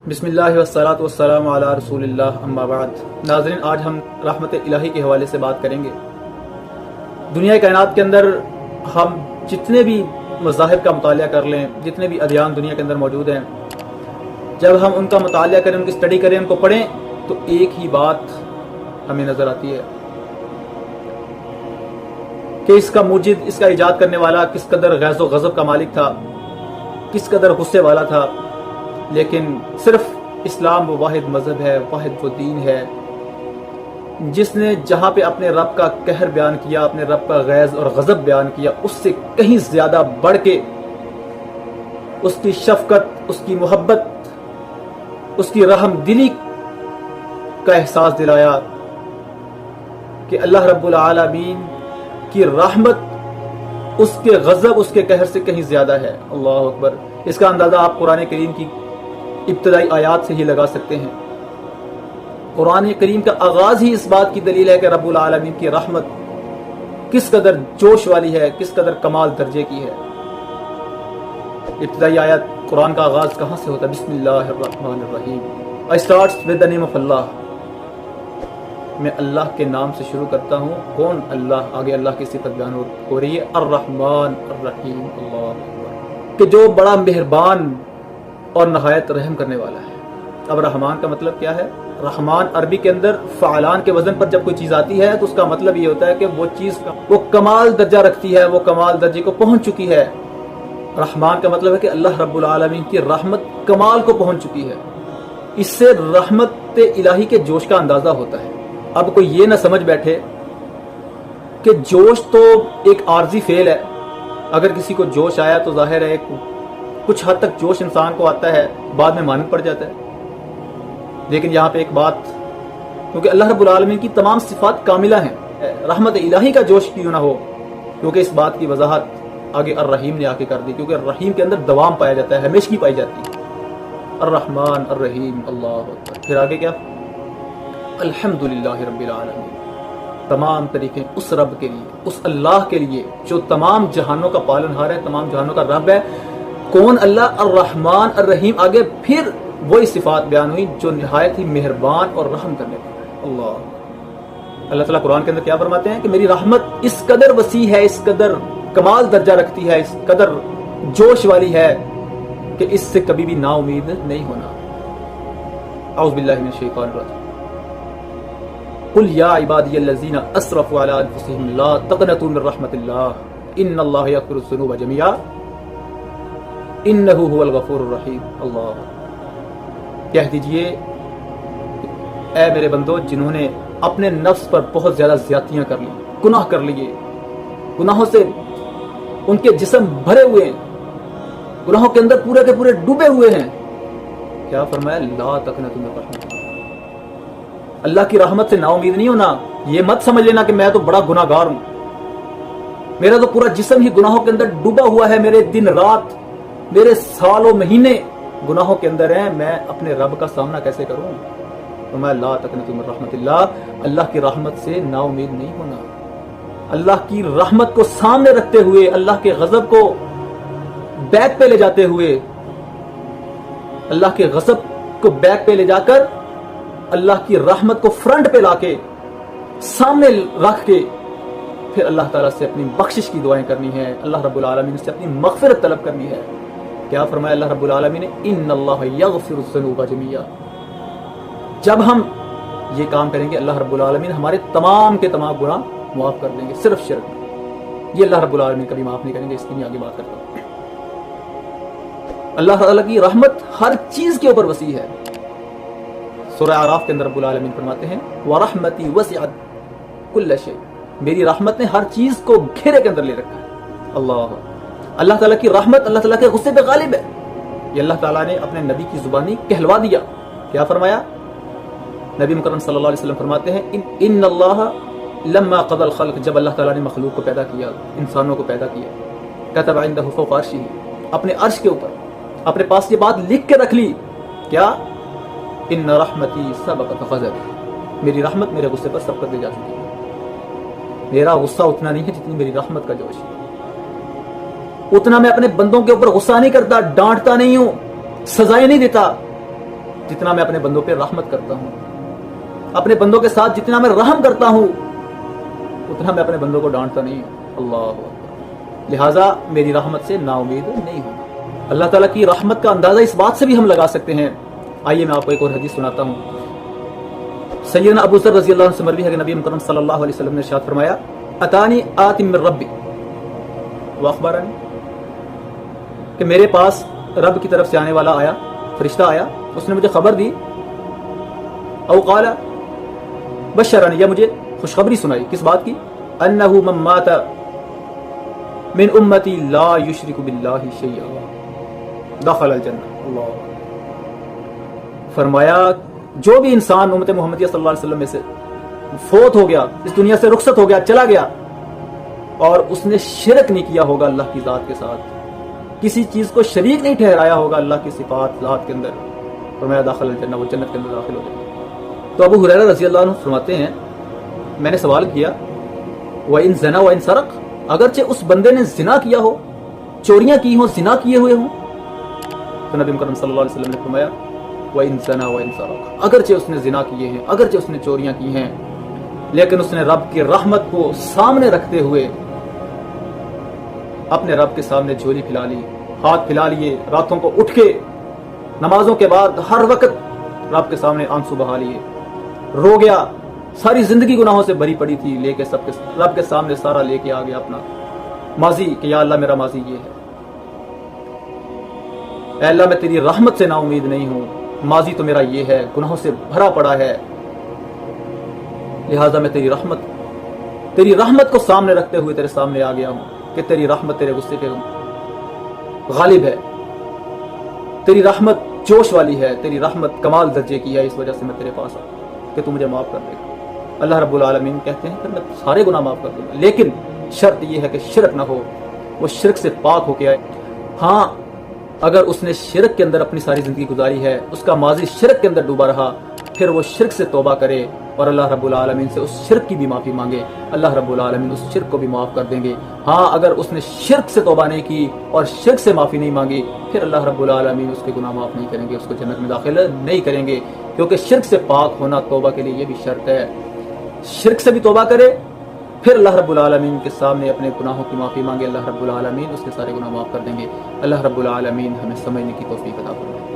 بسم اللہ والصلاۃ والسلام علی رسول اللہ اما بعد۔ ناظرین، آج ہم رحمت الہی کے حوالے سے بات کریں گے۔ دنیا کائنات کے اندر ہم جتنے بھی مذاہب کا مطالعہ کر لیں، جتنے بھی ادیان دنیا کے اندر موجود ہیں، جب ہم ان کا مطالعہ کریں، ان کی اسٹڈی کریں، ان کو پڑھیں، تو ایک ہی بات ہمیں نظر آتی ہے کہ اس کا موجد، اس کا ایجاد کرنے والا کس قدر غیظ و غضب کا مالک تھا، کس قدر غصے والا تھا۔ لیکن صرف اسلام وہ واحد مذہب ہے، واحد وہ دین ہے جس نے جہاں پہ اپنے رب کا قہر بیان کیا، اپنے رب کا غیظ اور غضب بیان کیا، اس سے کہیں زیادہ بڑھ کے اس کی شفقت، اس کی محبت، اس کی رحم دلی کا احساس دلایا کہ اللہ رب العالمین کی رحمت اس کے غضب، اس کے قہر سے کہیں زیادہ ہے۔ اللہ اکبر۔ اس کا اندازہ آپ قرآن کریم کی ابتدائی آیات سے ہی لگا سکتے ہیں۔ قرآن کریم کا آغاز ہی اس بات کی دلیل ہے کہ رب العالمین کی رحمت کس قدر جوش والی ہے، کس قدر کمال درجے کی ہے۔ ابتدائی آیات، قرآن کا آغاز کہاں سے ہوتا ہے؟ بسم اللہ الرحمن الرحیم۔ I starts with the name of Allah۔ میں اللہ کے نام سے شروع کرتا ہوں۔ کون؟ اللہ۔ آگے اللہ کی صفت بیان ہو رہی ہے، الرحمن الرحیم۔ اللہ اکبر، کہ جو بڑا مہربان اور نہایت رحم کرنے والا ہے۔ اب رحمان کا مطلب کیا ہے؟ رحمان عربی کے اندر فعلان کے وزن پر جب کوئی چیز آتی ہے تو اس کا مطلب یہ ہوتا ہے کہ وہ چیز وہ کمال درجہ رکھتی ہے، وہ کمال درجے کو پہنچ چکی ہے۔ رحمان کا مطلب ہے کہ اللہ رب العالمین کی رحمت کمال کو پہنچ چکی ہے۔ اس سے رحمت الہی کے جوش کا اندازہ ہوتا ہے۔ اب کوئی یہ نہ سمجھ بیٹھے کہ جوش تو ایک عارضی فعل ہے، اگر کسی کو جوش آیا تو ظاہر ہے کچھ حد تک جوش انسان کو آتا ہے، بعد میں مانند پڑ جاتا ہے۔ لیکن یہاں پہ ایک بات، کیونکہ اللہ رب العالمین کی تمام صفات کاملہ ہیں، رحمت الہی کا جوش کیوں نہ ہو، کیونکہ اس بات کی وضاحت آگے الرحیم نے آ کے کر دی، کیونکہ الرحیم کے اندر دوام پایا جاتا ہے، ہمیشگی پائی جاتی ہے۔ الرحمن الرحیم۔ اللہ اکبر۔ پھر آگے کیا؟ الحمدللہ رب العالمین۔ تمام طریقے اس رب کے لیے، اس اللہ کے لیے جو تمام جہانوں کا پالن ہار ہے، تمام جہانوں کا رب ہے۔ کون؟ اللہ۔ الرحمن الرحیم۔ آگے پھر وہی صفات بیان ہوئی جو نہایت ہی مہربان اور رحم کرنے والا ہے۔ اللہ تعالیٰ قرآن کے اندر کیا فرماتے ہیں کہ میری رحمت اس قدر وسیع ہے، اس قدر کمال درجہ رکھتی ہے، اس قدر جوش والی ہے کہ اس سے کبھی بھی نا امید نہیں ہونا۔ اعوذ باللہ من الشیطان الرجیم۔ قل یا عبادی الذین اسرفوا علی انفسہم لا تقنطوا من رحمت اللہ ان اللہ یغفر الذنوب جميعا انہ هو الغفور الرحیم۔ اللہ، کہہ دیجئے اے میرے بندو جنہوں نے اپنے نفس پر بہت زیادہ زیادتیاں کر لی، گناہ کر لیے، گناہوں سے ان کے جسم بھرے ہوئے ہیں، گناہوں کے اندر پورے کے پورے ڈوبے ہوئے ہیں، کیا فرمایا؟ لا تقنطوا من رحمت اللہ۔ اللہ کی رحمت سے نا امید نہیں ہونا۔ یہ مت سمجھ لینا کہ میں تو بڑا گناہ گار ہوں، میرا تو پورا جسم ہی گناہوں کے اندر ڈوبا ہوا ہے، میرے دن رات، میرے سال و مہینے گناہوں کے اندر ہیں، میں اپنے رب کا سامنا کیسے کروں؟ فرمایا لا تقنطوا من رحمت اللہ۔ اللہ کی رحمت سے نا امید نہیں ہونا۔ اللہ کی رحمت کو سامنے رکھتے ہوئے، اللہ کے غضب کو بیک پہ لے جاتے ہوئے، اللہ کے غضب کو بیک پہ لے جا کر اللہ کی رحمت کو فرنٹ پہ لا کے سامنے رکھ کے پھر اللہ تعالیٰ سے اپنی بخشش کی دعائیں کرنی ہے، اللہ رب العالمین سے اپنی مغفرت طلب کرنی ہے۔ کیا فرمایا اللہ رب العالمین نے؟ ان اللہ یغفر الذنوب جميعا۔ جب ہم یہ کام کریں گے اللہ رب العالمین ہمارے تمام کے تمام گناہ معاف کر دیں گے، صرف شرک میں۔ یہ اللہ رب العالمین کبھی معاف نہیں کریں گے، اس کی میں آگے بات کرتا ہوں۔ اللہ تعالیٰ کی رحمت ہر چیز کے اوپر وسیع ہے۔ سورہ اعراف کے اندر رب العالمین فرماتے ہیں وَرَحْمَتِي وَسِعَتْ كُلَّ شَيْءٍ۔ میری رحمت نے ہر چیز کو گھیرے کے اندر لے رکھا ہے۔ اللہ تعالیٰ کی رحمت اللہ تعالیٰ کے غصے پہ غالب ہے۔ یہ اللہ تعالیٰ نے اپنے نبی کی زبانی کہلوا دیا۔ کیا فرمایا؟ نبی مکرم صلی اللہ علیہ وسلم فرماتے ہیں ان اللہ لما قضى الخلق، جب اللہ تعالیٰ نے مخلوق کو پیدا کیا، انسانوں کو پیدا کیا، كتب عنده فوق عرشه، اپنے عرش کے اوپر اپنے پاس یہ بات لکھ کے رکھ لی، کیا؟ ان رحمتی سبقت غضبی، میری رحمت میرے غصے پر سبقت لے جا چکی ہے۔ میرا غصہ اتنا نہیں ہے جتنی میری رحمت کا جوش ہے، اتنا میں اپنے بندوں کے اوپر غصہ نہیں کرتا، ڈانٹتا نہیں ہوں، سزائیں نہیں دیتا، جتنا میں اپنے بندوں پہ رحمت کرتا ہوں، اپنے بندوں کے ساتھ جتنا میں رحم کرتا ہوں اتنا میں اپنے بندوں کو ڈانٹتا نہیں ہوں۔ اللہ اکبر۔ لہٰذا میری رحمت سے نا امید نہیں ہوں۔ اللہ تعالیٰ کی رحمت کا اندازہ اس بات سے بھی ہم لگا سکتے ہیں۔ آئیے میں آپ کو ایک اور حدیث سناتا ہوں۔ سیدنا ابو ذر رضی اللہ عنہ سے مروی ہے کہ نبی مکرم صلی اللہ علیہ وسلم نے ارشاد فرمایا، اتانی آتم من ربی واخبرنی، کہ میرے پاس رب کی طرف سے آنے والا آیا، فرشتہ آیا، اس نے مجھے خبر دی، او قال بشرنی، یا مجھے خوشخبری سنائی، کس بات کی؟ انہ من مات من امتی لا یشرک باللہ شیئا دخل الجنہ۔ اللہ، فرمایا جو بھی انسان امت محمدیہ صلی اللہ علیہ وسلم میں سے فوت ہو گیا، اس دنیا سے رخصت ہو گیا، چلا گیا، اور اس نے شرک نہیں کیا ہوگا اللہ کی ذات کے ساتھ، کسی چیز کو شریک نہیں ٹھہرایا ہوگا اللہ کی صفات ذات کے اندر، فرمایا داخل الجنہ، وہ جنت کے اندر داخل ہو جائے۔ تو ابو ہریرہ رضی اللہ عنہ فرماتے ہیں، میں نے سوال کیا، وَإِن زَنَا وَإِن سَرَقَ، اگرچہ اس بندے نے زنا کیا ہو، چوریاں کی ہوں، زنا کیے ہوئے ہوں، تو نبی کریم صلی اللہ علیہ وسلم نے فرمایا وَإِن زَنَا وَإِن سَرَقَ، اگرچہ اس نے زنا کیے ہیں، اگرچہ اس نے چوریاں کی ہیں، لیکن اس نے رب کی رحمت کو سامنے رکھتے ہوئے اپنے رب کے سامنے جھولی پھیلا لی، ہاتھ پھیلا لیے، راتوں کو اٹھ کے نمازوں کے بعد ہر وقت رب کے سامنے آنسو بہا لیے، رو گیا، ساری زندگی گناہوں سے بری پڑی تھی، لے کے سب کے رب کے سامنے سارا لے کے آ گیا اپنا ماضی، کہ یا اللہ میرا ماضی یہ ہے، اے اللہ میں تیری رحمت سے نا امید نہیں ہوں، ماضی تو میرا یہ ہے، گناہوں سے بھرا پڑا ہے، لہٰذا میں تیری رحمت کو سامنے رکھتے ہوئے تیرے سامنے آ گیا ہوں کہ تیری رحمت تیرے غصے پہ غالب ہے، تیری رحمت جوش والی ہے، تیری رحمت کمال درجے کی ہے، اس وجہ سے میں تیرے پاس آؤں کہ تو مجھے معاف کر دے گا۔ اللہ رب العالمین کہتے ہیں کہ میں سارے گناہ معاف کر دوں گا، لیکن شرط یہ ہے کہ شرک نہ ہو، وہ شرک سے پاک ہو کے آئے۔ ہاں اگر اس نے شرک کے اندر اپنی ساری زندگی گزاری ہے، اس کا ماضی شرک کے اندر ڈوبا رہا، پھر وہ شرک سے توبہ کرے اور اللہ رب العالمین سے اس شرک کی بھی معافی مانگے، اللہ رب العالمین اس شرک کو بھی معاف کر دیں گے۔ ہاں اگر اس نے شرک سے توبہ نہیں کی اور شرک سے معافی نہیں مانگی، پھر اللہ رب العالمین اس کے گناہ معاف نہیں کریں گے، اس کو جنت میں داخل نہیں کریں گے، کیونکہ شرک سے پاک ہونا توبہ کے لیے یہ بھی شرط ہے۔ شرک سے بھی توبہ کرے، پھر اللہ رب العالمین کے سامنے اپنے گناہوں کی معافی مانگے، اللہ رب العالمین اس کے سارے گناہ معاف کر دیں گے۔ اللہ رب العالمین ہمیں سمجھنے کی توفیق عطا فرمائے۔